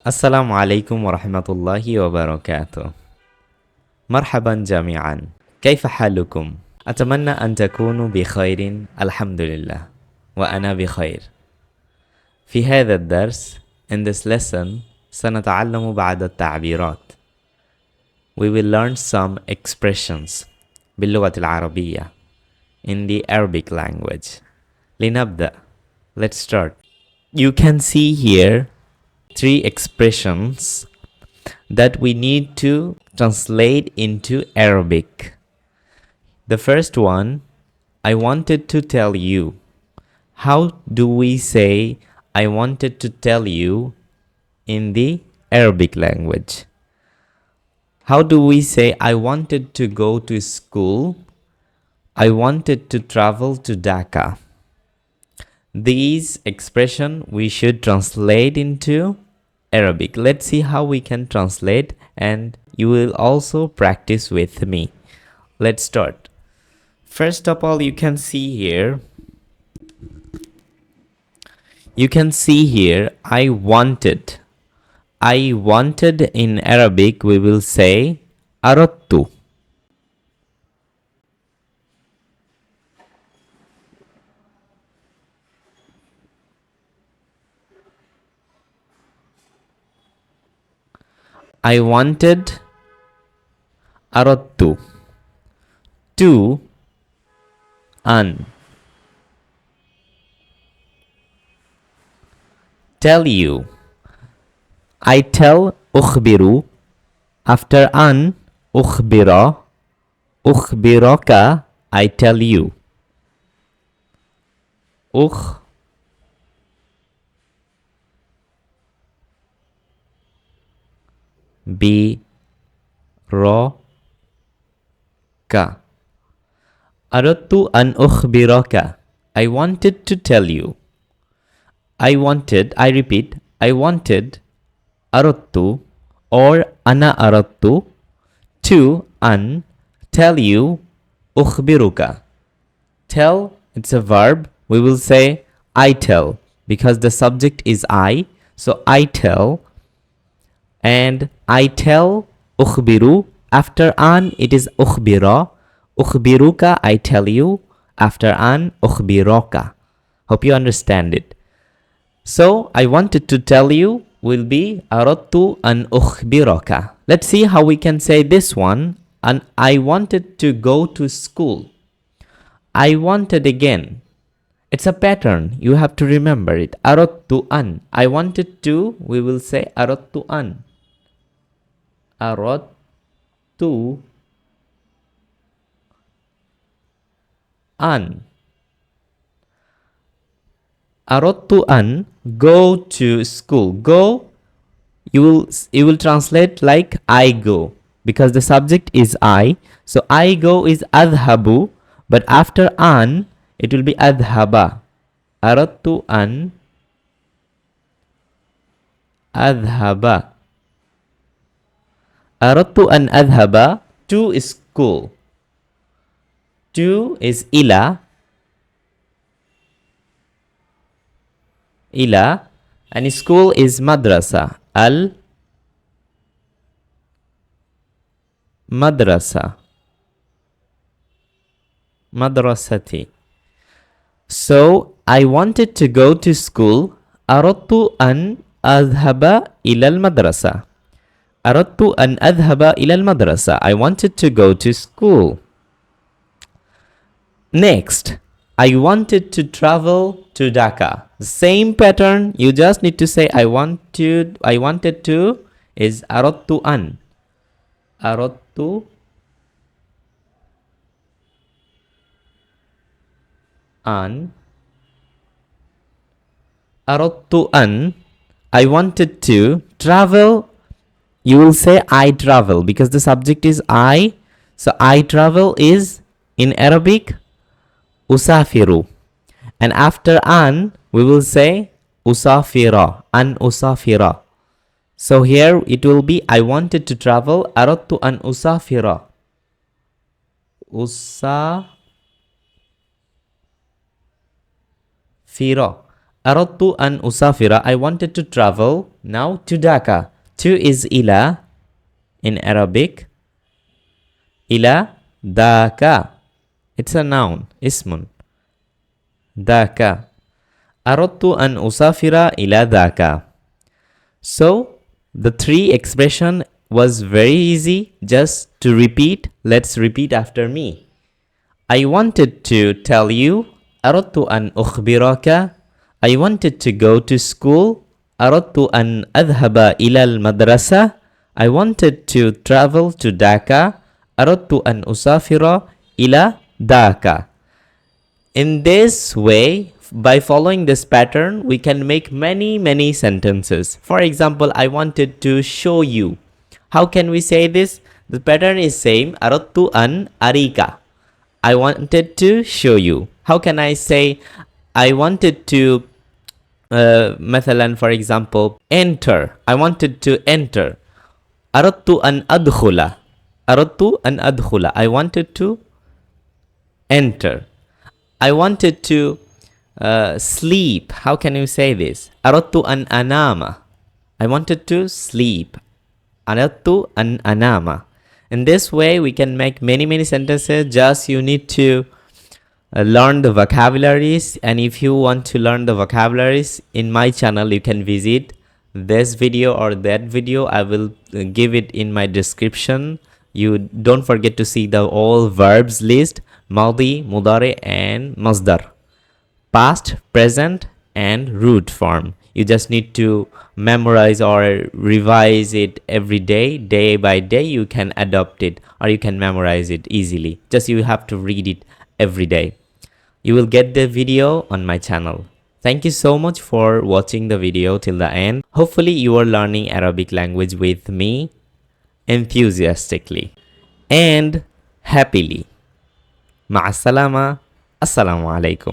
السلام عليكم ورحمة الله وبركاته. مرحبا جميعا، كيف حالكم؟ أتمنى أن تكونوا بخير. الحمد لله وأنا بخير. في هذا الدرس in this lesson سنتعلم بعض التعبيرات. We will learn some expressions باللغة العربية in the Arabic language. لنبدأ. Let's start. You can see here three expressions that we need to translate into Arabic. The first one, I wanted to tell you. How do we say I wanted to tell you in the Arabic language? How do we say I wanted to go to school? I wanted to travel to Dhaka. These expressions we should translate into Arabic. Let's see how we can translate, and you will also practice with me. Let's start. First of all, you can see here I wanted. I wanted in Arabic we will say aradtu. I wanted aradtu. To an. Tell you. I tell ukhbiru. After an, ukhbira. Ukhbiraka, I tell you. Ukhbiraka. Aradtu an ukhbiraka. I wanted to tell you. I repeat, I wanted aradtu or ana aradtu to an tell you ukhbiruka. Tell, it's a verb. We will say I tell because the subject is I. So I tell, and I tell ukhbiru. After an it is ukhbira. Ukhbiruka, I tell you. After an, ukhbiroka. Hope you understand it. So I wanted to tell you will be aradtu an ukhbiroka. Let's see how we can say this one. And I wanted to go to school. I wanted again. It's a pattern. You have to remember it. Aradtu an. I wanted to, we will say aradtu an. Aradtu an. Aradtu an, go to school. Go, you will translate like I go because the subject is I. So I go is adhabu, but after an it will be adhaba. Aradtu an adhaba. Aradtu an adhaba to school. To is ila. Ila, and school is madrasa. Al madrasa. Madrasati. So I wanted to go to school. Aradtu an adhaba ila al madrasa. Aradtu an adhaba ila al madrasa. I wanted to go to school. Next, I wanted to travel to Dhaka. Same pattern. You just need to say I wanted to is aradtu an. Aradtu an. Aradtu an. I wanted to travel. You will say I travel because the subject is I. So I travel is in Arabic usafiru. And after an, we will say usafira. An usafira. So here it will be I wanted to travel. Aradtu an usafira. Usafira. أردت أن أسافر. I wanted to travel. Now to Dhaka. To is ila in Arabic. Ila Dhaka. It's a noun. اسم. Dhaka. أردت أن أسافر إلى ذاك. So the three expression was very easy. Just to repeat, let's repeat after me. I wanted to tell you. أردت أن أخبرك. I wanted to go to school. أردت أن أذهب إلى المدرسة. I wanted to travel to Dhaka. أردت أن أسافر إلى Dhaka. In this way, by following this pattern, we can make many sentences. For example, I wanted to show you. How can we say this? The pattern is same. أردت أن أريك. I wanted to show you. How can I say I wanted to مثلا for example enter. I wanted to enter. أردت أن أدخل. أردت أن أدخل. I wanted to enter. I wanted to sleep. How can you say this? أردت أن أنام. I wanted to sleep. أردت أن أنام. In this way, we can make many sentences. Just you need to learn the vocabularies. And if you want to learn the vocabularies, in my channel, you can visit this video or that video. I will give it in my description. You don't forget to see the all verbs list. Madi, Mudari and Masdar. Past, present and root form. You just need to memorize or revise it every day. Day by day you can adopt it or you can memorize it easily. Just you have to read it every day. You will get the video on my channel. Thank you so much for watching the video till the end. Hopefully you are learning Arabic language with me enthusiastically and happily. Ma'as salama. Assalamu alaikum.